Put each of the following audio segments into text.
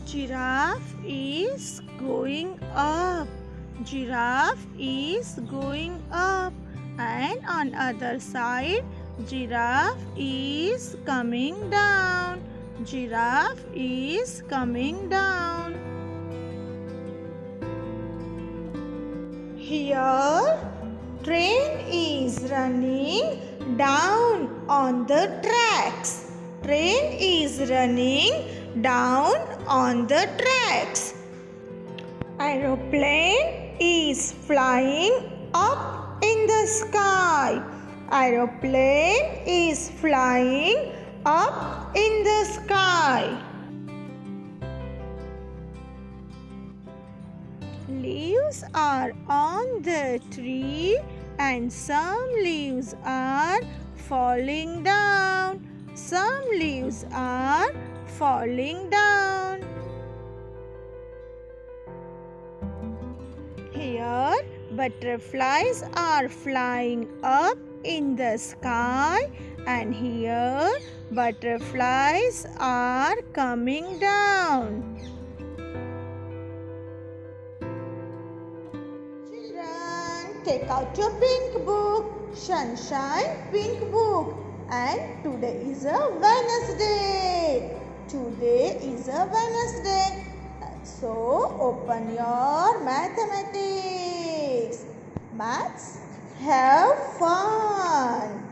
Giraffe is going up. Giraffe is going up. And on other side, giraffe is coming down. Giraffe is coming down. Here, train is running down on the tracks. Train is running down on the tracks. Aeroplane is flying up in the sky. Aeroplane is flying up in the sky. Leaves are on the tree and some leaves are falling down. Some leaves are falling down. Here, butterflies are flying up in the sky, and here, butterflies are coming down. Children, take out your pink book, Sunshine Pink Book. And today is a Wednesday. Today is a Wednesday. So open your mathematics. Maths, have fun.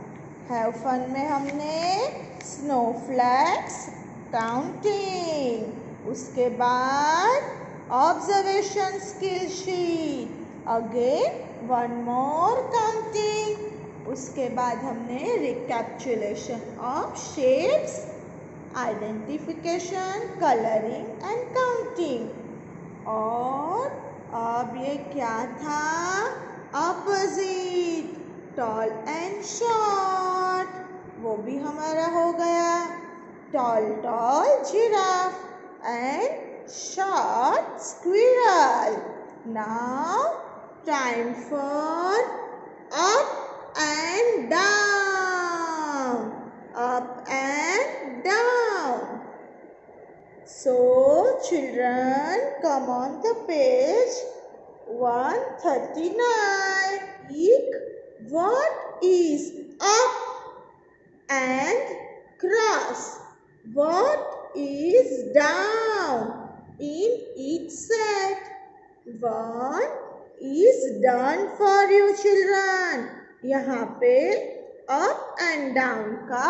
Have fun में हमने snowflakes counting. उसके बाद observation skill sheet. Again one more counting. उसके बाद हमने recapitulation of shapes, identification, coloring and counting. और अब ये क्या था? Opposite, tall and short. वो भी हमारा हो गया. Tall giraffe and short squirrel. Now time for up and down. Up and down. So children, come on the page 139. What is up and cross? What is down in each set? One is done for you children. यहाँ पे up and down का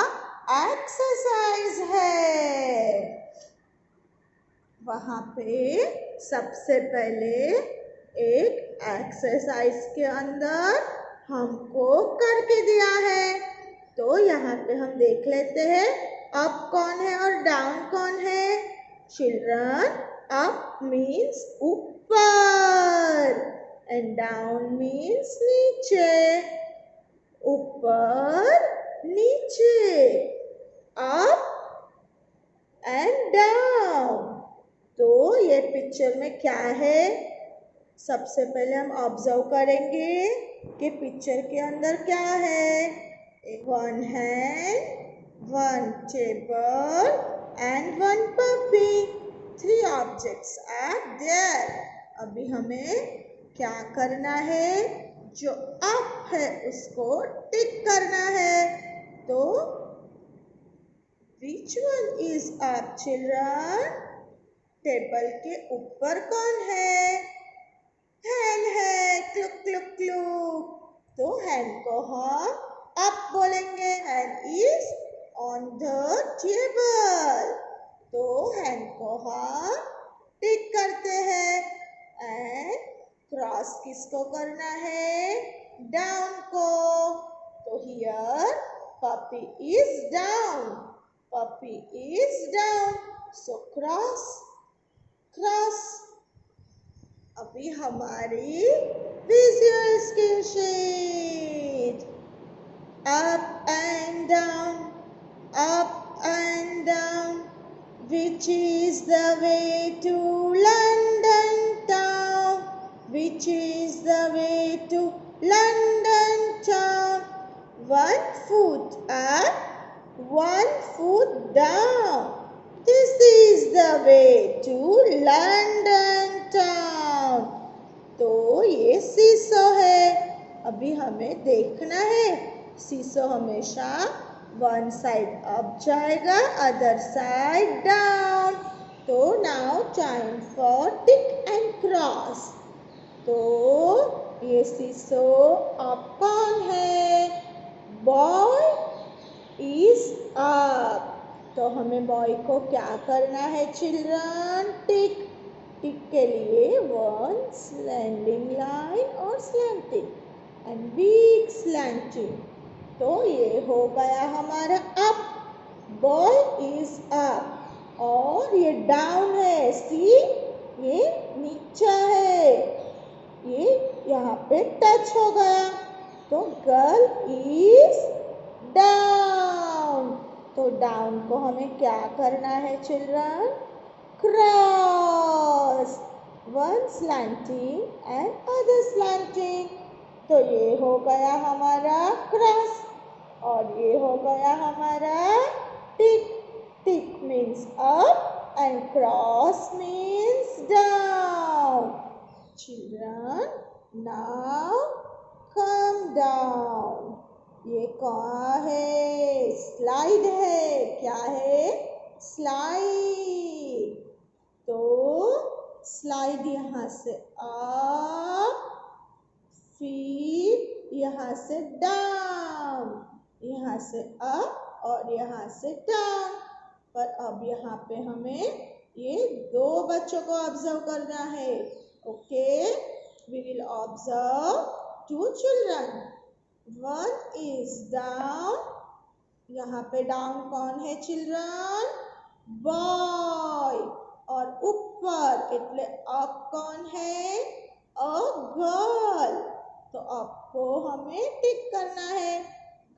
exercise है. वहाँ पे सबसे पहले एक exercise के अंदर हमको करके दिया है. तो यहाँ पे हम देख लेते हैं अप कौन है और डाउन कौन है. चिल्ड्रन, अप मीन्स ऊपर एंड डाउन मीन्स नीचे. ऊपर नीचे, अप एंड डाउन. तो ये पिक्चर में क्या है? सबसे पहले हम ऑब्जर्व करेंगे कि पिक्चर के अंदर क्या है. One hand, one table and one puppy. 3 objects are there. अभी हमें क्या करना है? जो अप है उसको टिक करना है. तो which one is up children? Table के ऊपर कौन है? हैंड है. क्लुक क्लुक क्लुक. तो हैंड को हम अप बोलेंगे. Hand is on the table. तो हैंड को हम टिक करते हैं. एंड क्रॉस किसको करना है? डाउन को. तो here puppy is down. Puppy is down. So cross cross. अभी हमारी visual skill sheet. Up and down, up and down. Which is the way to London town? Which is the way to London town? 1 foot up, 1 foot down. This is the way to London town. तो ये सीसो है। अभी हमें देखना है, सीसो हमेशा one side up जाएगा, other side down. तो now time for tick and cross. तो ये सीसो अप कौन है? Boy is up. तो हमें बॉय को क्या करना है चिल्ड्रन? टिक। टिक के लिए वन स्लैंडिंग लाइन और स्लैंटिंग एंड बिग स्लैंटिंग। तो ये हो गया हमारा अप, बॉय इज अप। और ये डाउन है, सी ये नीचा है, ये यहाँ पे टच हो गया। तो गर्ल इज डाउन। तो डाउन को हमें क्या करना है children? Cross, one slanting and other slanting. तो ये हो गया हमारा क्रॉस और ये हो गया हमारा tick. Tick means up and cross means down. Children now come down. ये कहाँ है? स्लाइड है। क्या है? स्लाइड। तो स्लाइड यहाँ से अप, फिर यहाँ से डाउन, यहाँ से अप और यहाँ से डाउन। पर अब यहाँ पे हमें ये दो बच्चों को ऑब्जर्व करना है। Okay, we will observe to children. One is down. यहाँ पे डाउन कौन है चिल्ड्रन? बॉय। और ऊपर એટલે अप कौन है? A girl. तो अप को हमें टिक करना है।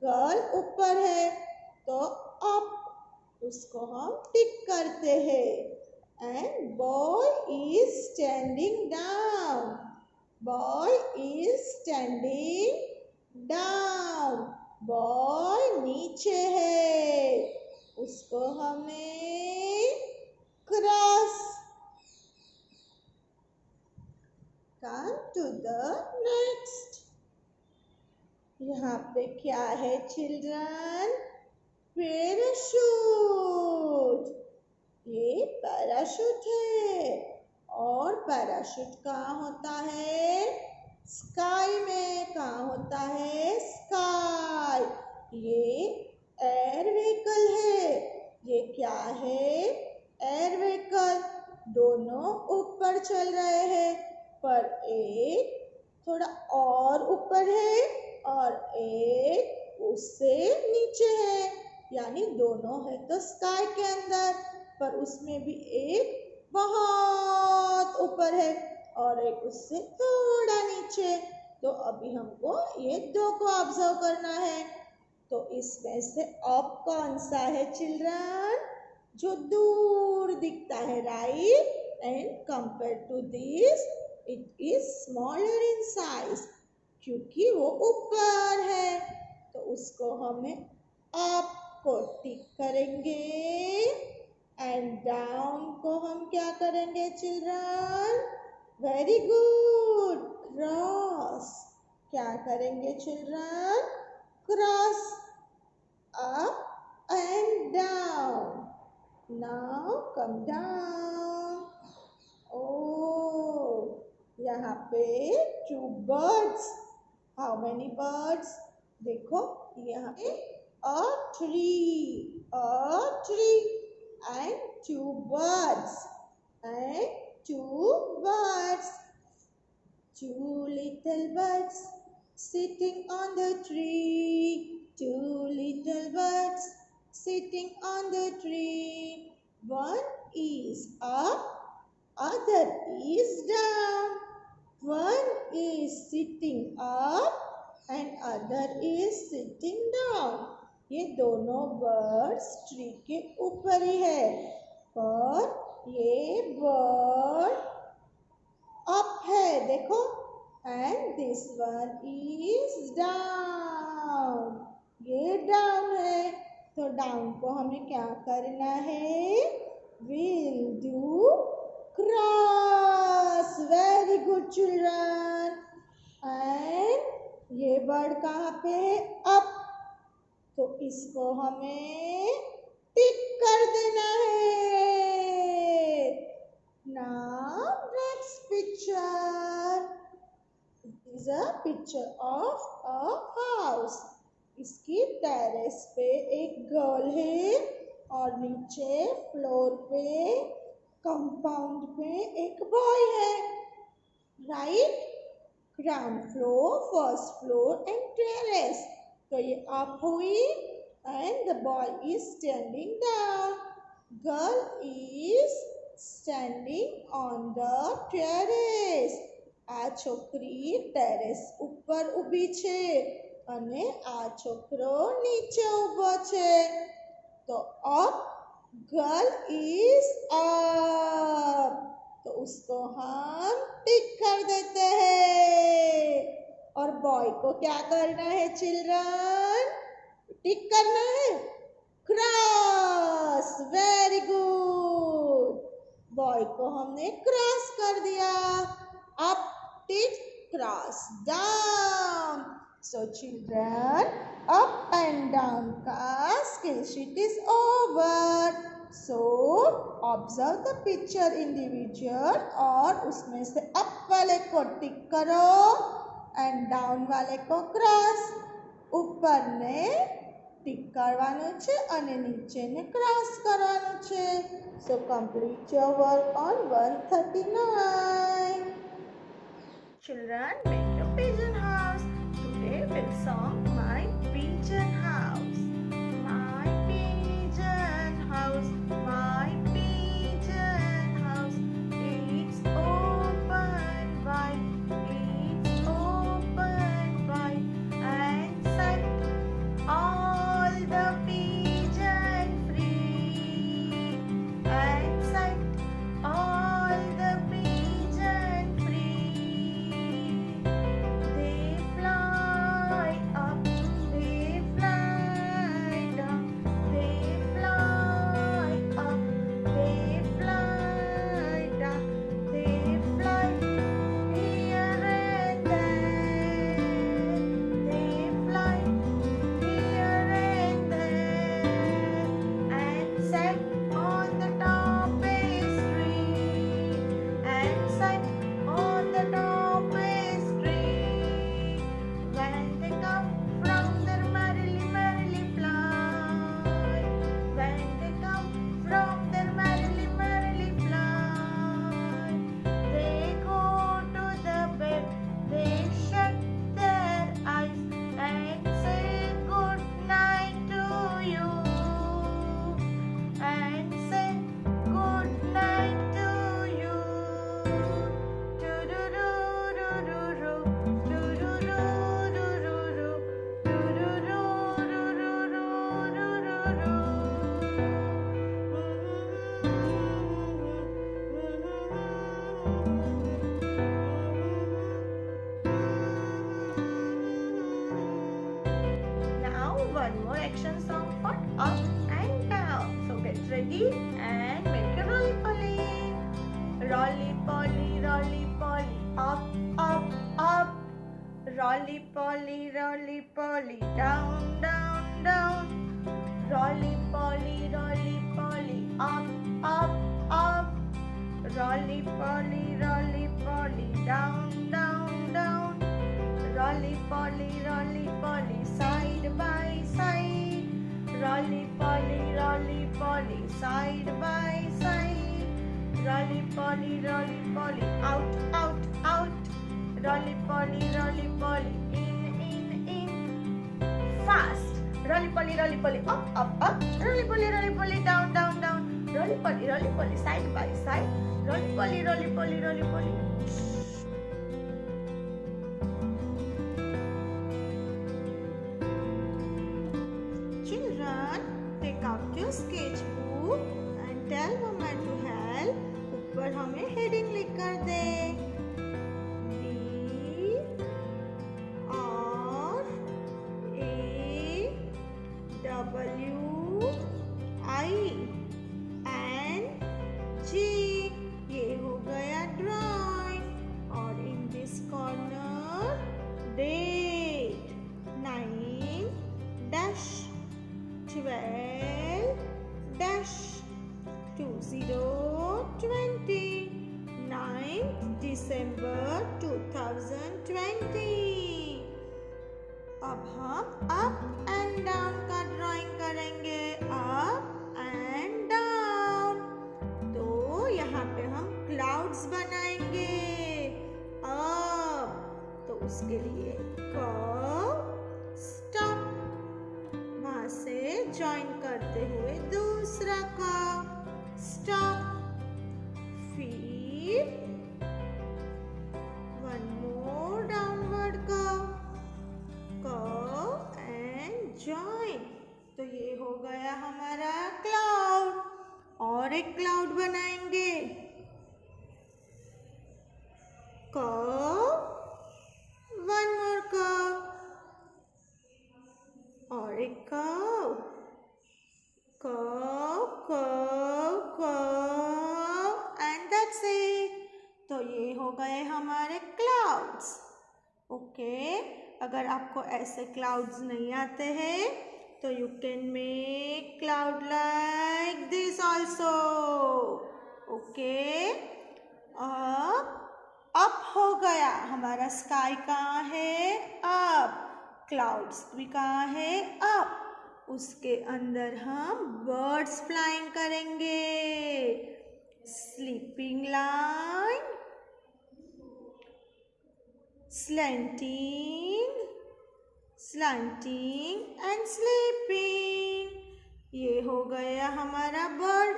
गर्ल ऊपर है तो अप, उसको हम टिक करते हैं। And boy is standing down. Boy is standing down. Boy नीचे है, उसको हमें cross. Come to the next. यहाँ पे क्या है चिल्ड्रन? पैराशूट। ये पैराशूट है और पैराशूट कहाँ होता है? स्काई में। कहाँ होता है? स्काई। ये एयर व्हीकल है। ये क्या है? Air vehicle. दोनों ऊपर चल रहे हैं, पर एक थोड़ा और ऊपर है और एक उससे नीचे है, यानी दोनों है तो स्काई के अंदर, पर उसमें भी एक बहुत ऊपर है और एक उससे थोड़ा नीचे। तो अभी हमको ये दो को ऑब्जर्व करना है। तो इसमें से अप कौन सा है चिल्ड्रन? जो दूर दिखता है, right? And compare to this it is smaller in size, क्योंकि वो ऊपर है। तो उसको हमें अप को टिक करेंगे एंड डाउन को हम क्या करेंगे चिल्ड्रन? Very good, cross. क्या करेंगे children? Cross, up and down. Now come down. ओ, यहाँ पे two birds. How many birds? देखो यहाँ पे a tree and two birds and two birds. Two little birds sitting on the tree. Two little birds sitting on the tree. One is up, other is down. One is sitting up and other is sitting down. ये दोनों birds tree के ऊपर ही है, पर ये bird up है, देखो। And this one is down. ये डाउन है। तो डाउन को हमें क्या करना है? We'll do cross. Very good children. And ये बर्ड कहाँ पे है? अप. तो इसको हमें टिक कर देना है. Now next picture. It is a picture of a house. इसकी टेरेस पे एक गर्ल है और नीचे फ्लोर पे कंपाउंड पे एक बॉय है. Right. Ground floor, first floor and terrace. तो ये अप हुई and the boy is standing down. Girl is standing on the terrace. આ છોકરી ટેરેસ ઉપર ઊભી છે અને આ છોકરો નીચે ઊભો છે. तो अप, गर्ल इज अप. तो उसको हम टिक कर देते हैं. और बॉय को क्या करना है चिल्ड्रन? टिक करना है. क्रॉस. Very good. बॉय को हमने क्रॉस कर दिया. Up, tick, cross, down. So children, up and down का skill sheet is over. So observe the picture individual और उसमें से up वाले को टिक करो and down वाले को cross. ऊपर ने टिक करवानो छे અને નીચે ને cross કરવાનો છે. So complete your work on 139. Children, make your pigeon house. Today we'll song My Pigeon House. My pigeon house, my pigeon house. It's open wide, it's open wide, and set all the pigeon free, and set all the pigeon free. They fly up, they fly down, they fly up, they fly down, they fly here and there, they fly here and there, and set on the topest tree, and set on the topest tree. When they come from their merrily, merrily fly, when they come from their merrily, merrily fly, they go to the bed, they shut their eyes and say good night to you, and say good night to you. Do-do-do-do-do-do, do-do-do-do-do-do, do-do-do-do-do-do-do-do. Now one more action song for up and down. So get ready and make a roly-poly. Roly-poly, roly-poly, up, up, up. Roly-poly, roly-poly, down, down, down. Roly-poly, roly-poly, up, up, up. Roly-poly, roly-poly, down, down, down. Roly-poly, roly-poly, side by side. Roly-poly, roly-poly, side by side. Roly-poly, roly-poly, out, out, out. Roly-poly, roly-poly, in, fast. Roly-poly, roly-poly, up, up, up. Roly-poly, roly-poly, down, down, down. Roly-poly, roly-poly, side by side. Roly-poly, roly-poly, roly-poly. Children, take out your sketchbook and tell mama to help. ऊपर हमें heading लिख कर दे. B R A W I and year 2020। अब हम up and down का drawing करेंगे, up and down. तो यहाँ पे हम क्लाउड्स बनाएंगे अप, तो उसके लिए कर्व स्टॉप, वहां से जॉइन करते हुए दूसरा कर्व स्टॉप, फिर one more downward curve and join. तो ये हो गया हमारा क्लाउड। और एक क्लाउड बनाएंगे, कर्व, वन मोर कर्व, और एक curve, curve curve curve and that's it. तो ये हो गए हमारे क्लाउड्स। ओके, अगर आपको ऐसे क्लाउड्स नहीं आते हैं तो you can make cloud like this also. Okay, up हो गया हमारा, स्काई कहाँ है, अप, क्लाउड्स भी कहाँ है, अप। उसके अंदर हम बर्ड्स फ्लाइंग करेंगे, sleeping line, slanting, slanting and sleeping। ये हो गया हमारा बर्ड।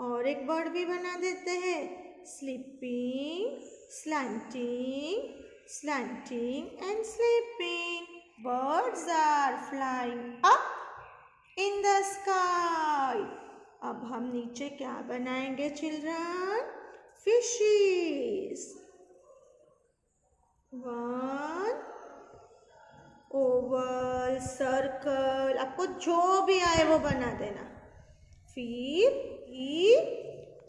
और एक बर्ड भी बना देते हैं, sleeping, slanting, slanting and sleeping। Birds are flying up in the sky। अब हम नीचे क्या बनाएंगे children, fishes. One Oval, circle, आपको जो भी आए वो बना देना। फिर ई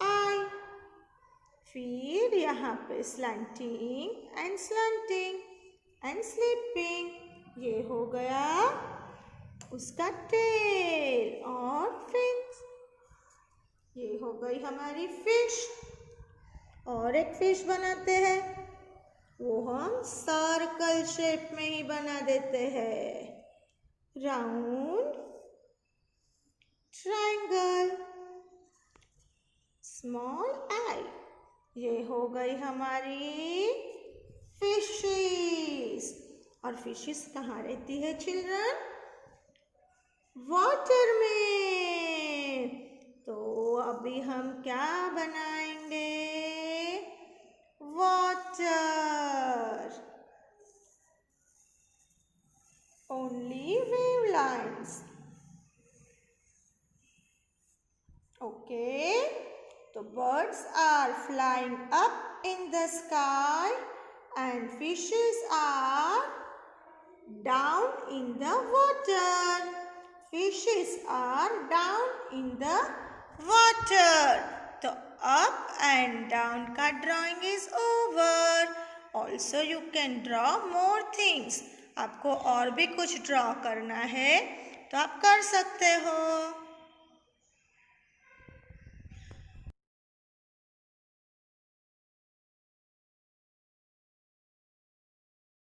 आई, फिर यहाँ पे slanting and slanting and sleeping. ये हो गया उसका टेल और फिन्स। ये हो गई हमारी फिश। और एक फिश बनाते हैं, वो हम सर्कल शेप में ही बना देते हैं, राउंड, ट्रायंगल, स्मॉल आई। ये हो गई हमारी फिशेस। और फिशेस कहाँ रहती है चिल्ड्रन, वाटर में। तो अभी हम क्या बनाएंगे, water, only wave lines। Okay, so birds are flying up in the sky and fishes are down in the water। Fishes are down in the water। तो up and down का drawing is over। Also you can draw more things। आपको और भी कुछ draw करना है तो आप कर सकते हो।